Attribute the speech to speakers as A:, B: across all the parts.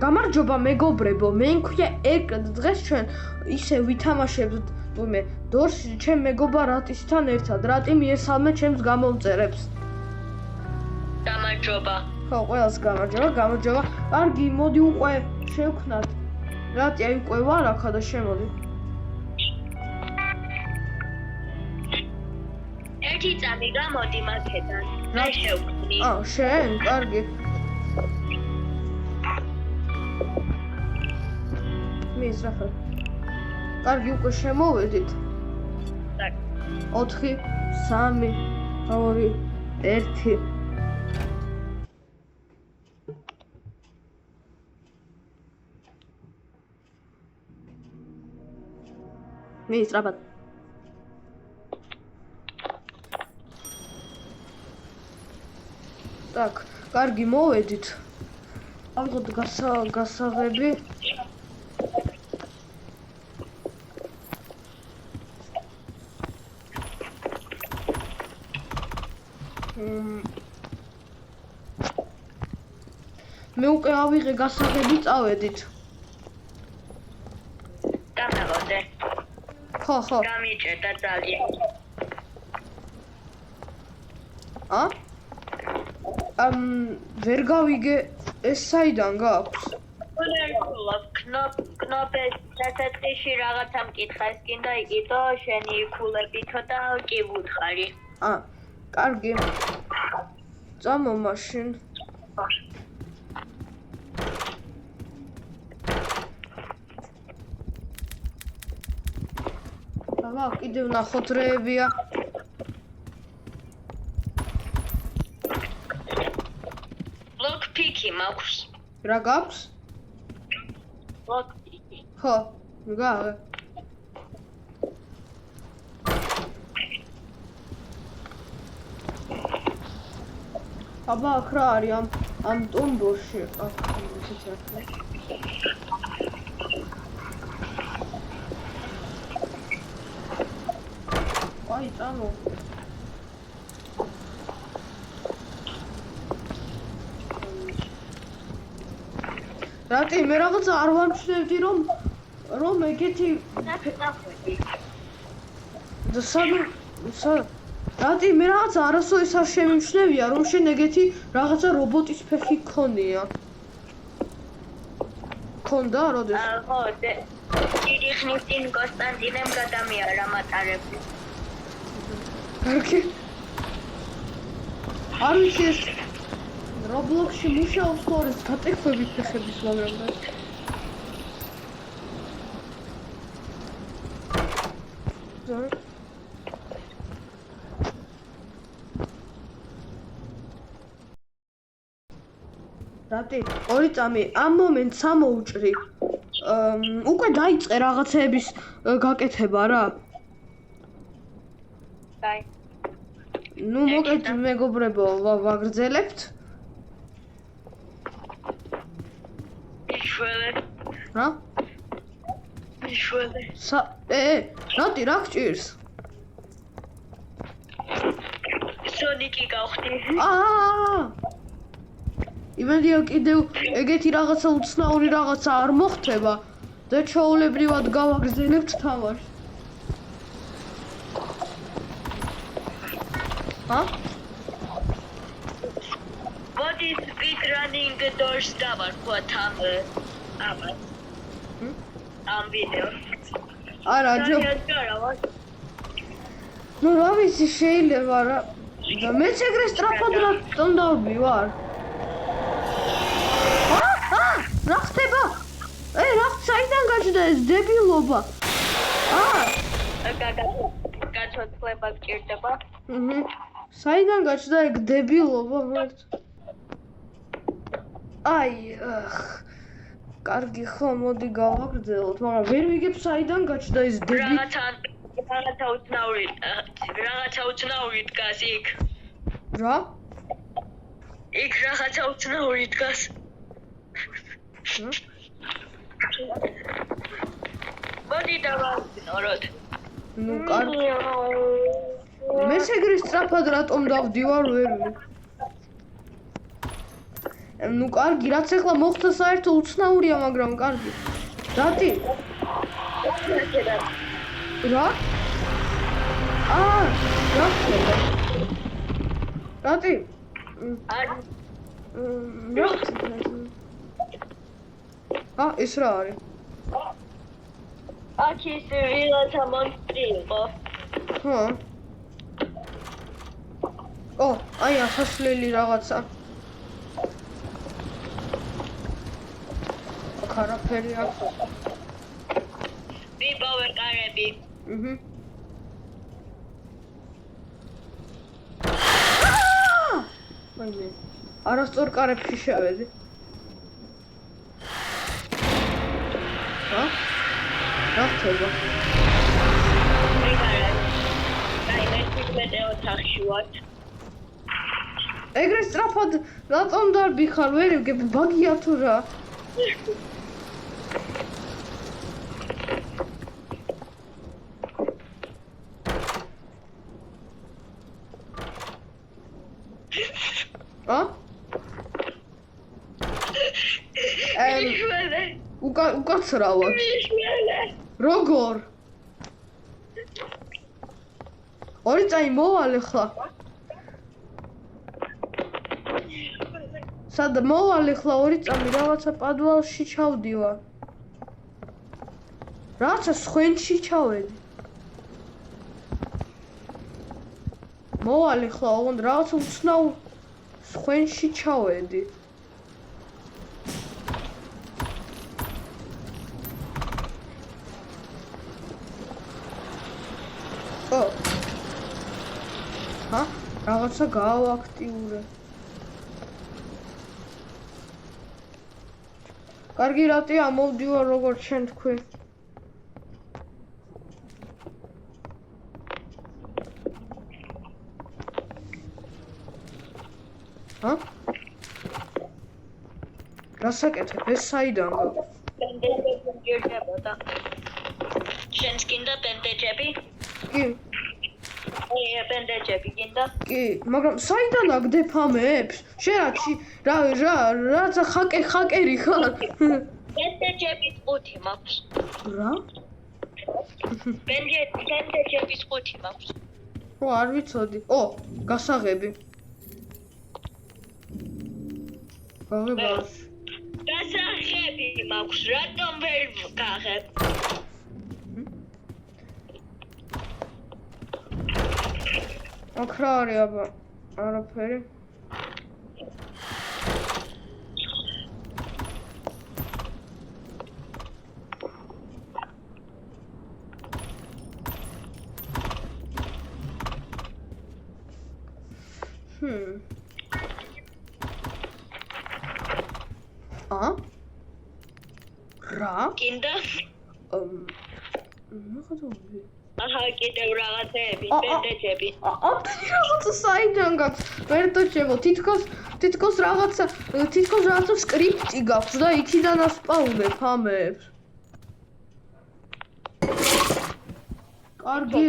A: გამარჯობა მეგობრებო, მე მქვია ერკ დღეს ჩვენ ისე ვითამაშებთ თუმე დორს ჩემ მეგობარ რატისთან ერთად. რატი მიესალმე ჩემს გამომწერებს.
B: გამარჯობა.
A: ხო, ყველას გამარჯობა. კარგი, მოდი უკვე შევქნათ. რატი აი უკვე ვარ აქა და შემოდი.
B: ერთი წამი გამოდი მაქედან. მე შევქმნი.
A: შენ, კარგი. მისრაფა. კარგი, უკვე შემოვედით. 4 3 2 1 მისრაფა. Так, კარგი, მოვედით. ალბათ გასაღები. მე უკვე ავიღე გასაღები, წავედით.
B: გამეღოდე.
A: ხო.
B: გამიჭერდა ძალიან.
A: ვერ გავიგე ეს საიდან გაქვს?
B: knopes დასაწყისში რაღაცა მკითხეს კიდე იგიდო შენი იქულებითო და კი ვუთხარი.
A: კარგი. წამო მაშინ. აბა, კიდევ ნახოთ რეებია.
B: ლოკპიკი მაქვს.
A: რა გაქვს?
B: ლოკპიკი.
A: ხო, გაღე. აბა, აქ რა არის ამ ტომბოში? აქ ისეთი არის. აი, წამო. რატი მე რაღაცა არ ვამჩნევდი რომ ეგეთი რატი მე რაღაცა არასოდეს არ შემიმჩნევია რომ შენ ეგეთი რაღაცა რობოტის ფეხი გქონია. გქონდა როდეს?
B: ხო, დიდი ხნის წინ კონსტანტინემ გადამიარა მატარები.
A: კარგი. არ ვიცი ეს Roblox-ში მუშაობს ხორეს გატექვებით ფეხების მაგრამ და რატი 2 წამი ამ მომენტს ამოუჭრი. უკვე დაიწყე რაღაცეების გაკეთება რა.
B: დაი.
A: ნუ მოკეთ მეგობრებო, ვაგრძელებთ. რა?
B: იშველი.
A: რატი რა გჭირს?
B: სონიკი გავხდი.
A: იმედია კიდევ ეგეთი რაღაცა უცნაური რაღაცა არ მოხდება და ჩაოლებრივად გავაგრძელებთ თამაშს.
B: მოდი speedrunning doors დავარქვათ ამას. ამ ვიდეოს.
A: არა, ნუ რა ვიცი შეიძლება რა. და მეც ეგრე სწრაფად რატომ დავბივარ? რა ხდება? რა საიდან გაჩნდა ეს დებილობა?
B: გაცოცხლება გჭირდება.
A: საიდან გაჩნდა ეგ დებილობა მერტ? კარგი ხო, მოდი გავაგრძელოთ, მაგრამ ვერ ვიგებ საიდან გაჩნდა ეს
B: რაღაცა უცნაური დგას იქ.
A: რა?
B: იქ რაღაცა უცნაური დგას. მოდი დავაყენოთ.
A: ნუ კარგი. მე ეგრე სწრაფად რატომ დავდივარ ვერ ნუ კარგი, რაც ახლა მოხდა საერთო უცნაურია, მაგრამ კარგი. რატი? რა? რა ხდება? რატი? ეს რა არის?
B: აქ ის ვიღაცა მონსტრი იყო.
A: აი ასასვლელი რაღაცა. აქ არაფერი აქვს.
B: ვიბავე კარები.
A: მაინე. არასწორ კარებში შევედი. რა ხდება? ეგრე სწრაფად რატომ დარბი ხარ? ვერ ვიგებ ბაგია თუ რა? უკაცრავად. როგორ? ორი წამი მოვალე ხლა. სად მოვალე ხლა ორი წამი რაღაცა პადვალში ჩავდივარ. რაცა სხვენში ჩავედი. მოვალე ხლა ოღონდ რაღაცა უცნაურ სხვენში ჩავედი. რაღაცა გაავაქტიურე. კარგი რატია მოვდივარ როგორც შენ თქვი. რასაკეთებ? ეს საიდან გაქვს?
B: ბენდეჯებოდა. შენს გინდა ბენდეჯები?
A: კი.
B: ბენდეჯები გინდა?
A: კი, მაგრამ საიდან აგდებ ამებს? შენ რაცა ხაკერი ხარ?
B: ბენდეჯების 5 მაქვს.
A: რა?
B: ბენდეჯების 5 მაქვს.
A: არ ვიცოდი. გასაღები. გაღებაში.
B: გასაღები მაქვს, რატომ ვერ გაღებ?
A: აქ რა არის აბა? არაფერი. რა?
B: გინდა? კიდევ რაღაცეები, ბენდეჯები.
A: ამდენი რაღაცა საიდან გაქვს? ვერ დოჩებო, თითქოს რაღაცა სკრიპტი გაქვს და იქიდან ასპაუნებ ამებს. კარგი.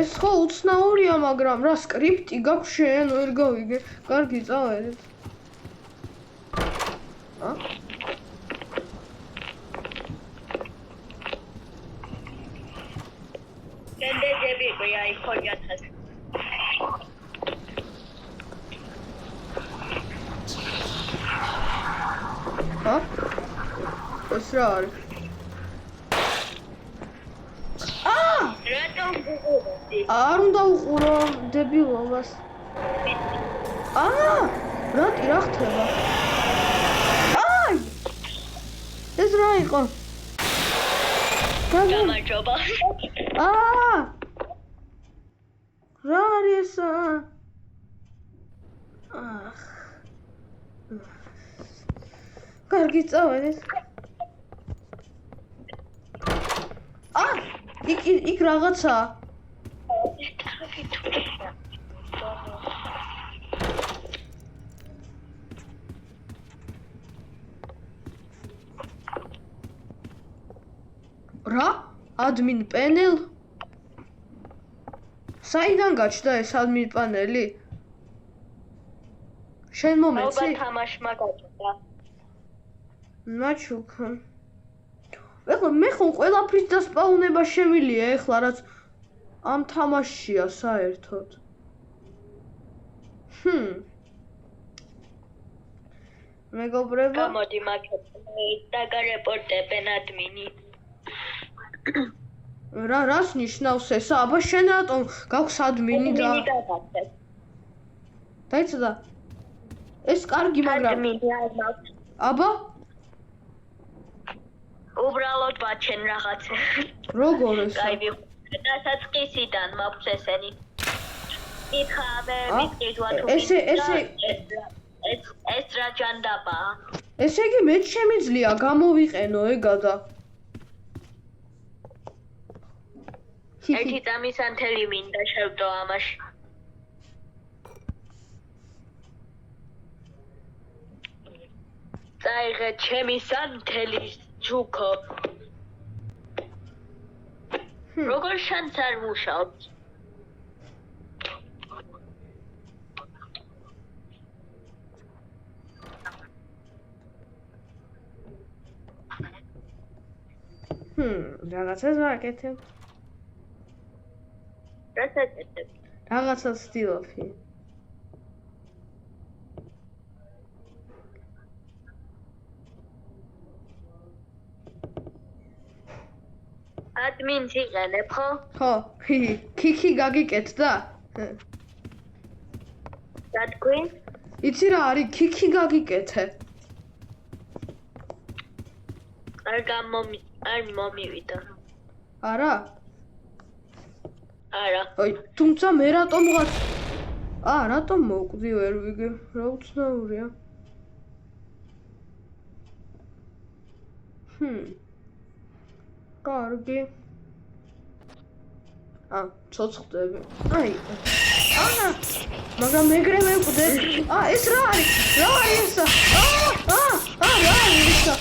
A: ეს ხო უცნაურია, მაგრამ რა სკრიპტი გაქვს შენ ვერ გავიგე. კარგი, წავედით.
B: ბენდეჯები ყია იქონიათას.
A: ეს რა არის?
B: რატომ გუყურებდი?
A: არ უნდა უყურო დებილობას. რატი რა ხდება? ეს რა იყო?
B: გამარჯობა.
A: რა არის ესა? კარგი წავედით. იქ რაღაცა. რა? admin panel? საიდან გაჩნდა ეს admin panel-ი? შენ მომეცი?
B: ალბათ თამაშმა გაჭირდა.
A: მაჩუკა. ეხლა მე ხომ ყველაფრის დასპაუნება შემილია ეხლა რაც ამ თამაშია საერთოდ. მეგობრებო,
B: გამოდი მაგეთ დაგარეპორტებენ ადმინი.
A: რას ნიშნავს ეს? აბა შენ რატომ გაქვს ადმინი და
B: გადაგაცეთ.
A: დაიცადა? ეს კარგი, მაგრამ
B: ადმინი არ მაქვს.
A: აბა
B: უბრალოდ ბაჩენ რაღაცა.
A: როგორ ეს?
B: კაი ვიყურე და საწყისიდან მაქვს ესენი. ითხავე მისკიდვა თუ ეს რა ჯანდაბაა.
A: ესე იგი მე შემიძლია გამოვიყენო ეგადა.
B: ერთი წამის ანთელი მინდა შევდო ამაში. წაიღე ჩემი სანთელი ჯუქო. როგორ შანს არ მუშაობს?
A: რაღაცას ვაკეთებ.
B: რასაც აკეთებ?
A: რაღაცას ვცდილობი.
B: ადმინს იყენებ, ხო?
A: ხო, ქიქი გაგიკეთდა?
B: რა თქვი?
A: იცი რა არის ქიქი გაგიკეთე?
B: არ მომივიდა.
A: არა?
B: არა.
A: აი, თუმცა მე რატომღაც რატომ მოვკვდი ვერ ვიგე? რა უცნაურია. კარგი. ცოცხლდები. აი. მაგრამ ეგრე მევკვდე. ეს რა არის? რა არის ესა? რა არის ესა?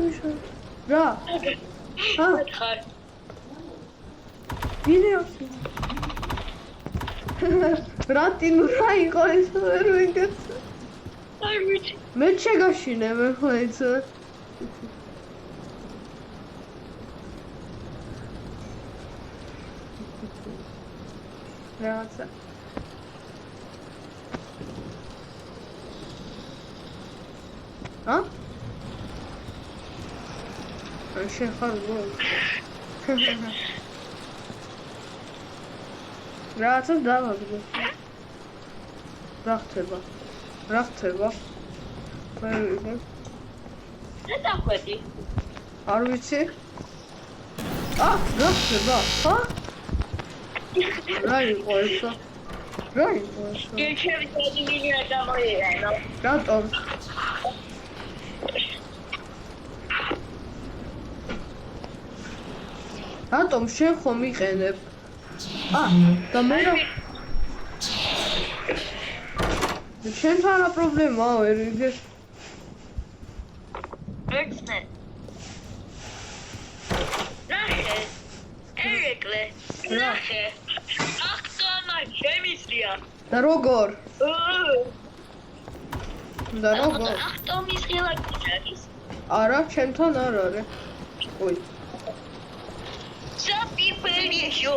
A: მიშვას. რა?
B: ხარ.
A: ვიდეოს. რატინუ რა იყო ეს ვერ ვიგებ.
B: არ ვიცი.
A: მე შეგაშინებ ახლა ეს. რაღაცა. შენ ხარ გო. რაღაცას დავაგდო. რა ხდება? ვერ ვიგებ.
B: რა დახვედი?
A: არ ვიცი. რა ხდება? რა იყო ესა?
B: ჩემი სადინი არ გამოიყენო.
A: რატომ? რატომ შენ ხომ იყენებ? და მე რა შენთან რა პრობლემაა ვერ ვიგებ?
B: ერთმე. ნახე. ერეკლე. ნახე. ახტომა შემისრია.
A: და როგორ?
B: ახტომის ღილაკი არის.
A: არა, ჩემთან არ არის. ой.
B: საფიფერიეშო.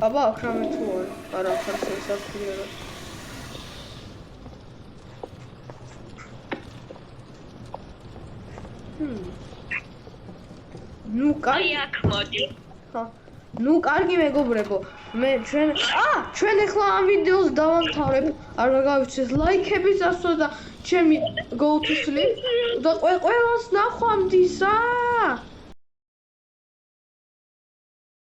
B: აბა, აკრამე თუ არა ხარ სასაფრიო. ნუ კაი აქ მოდი.
A: ნუ კარგი მეგობრებო, ჩვენ ახლა ამ ვიდეოს დავამთავრებ. არ გავიცეს ლაიქები წასვლა და ჩემი go to sleep და ყველას ნახვამდისა.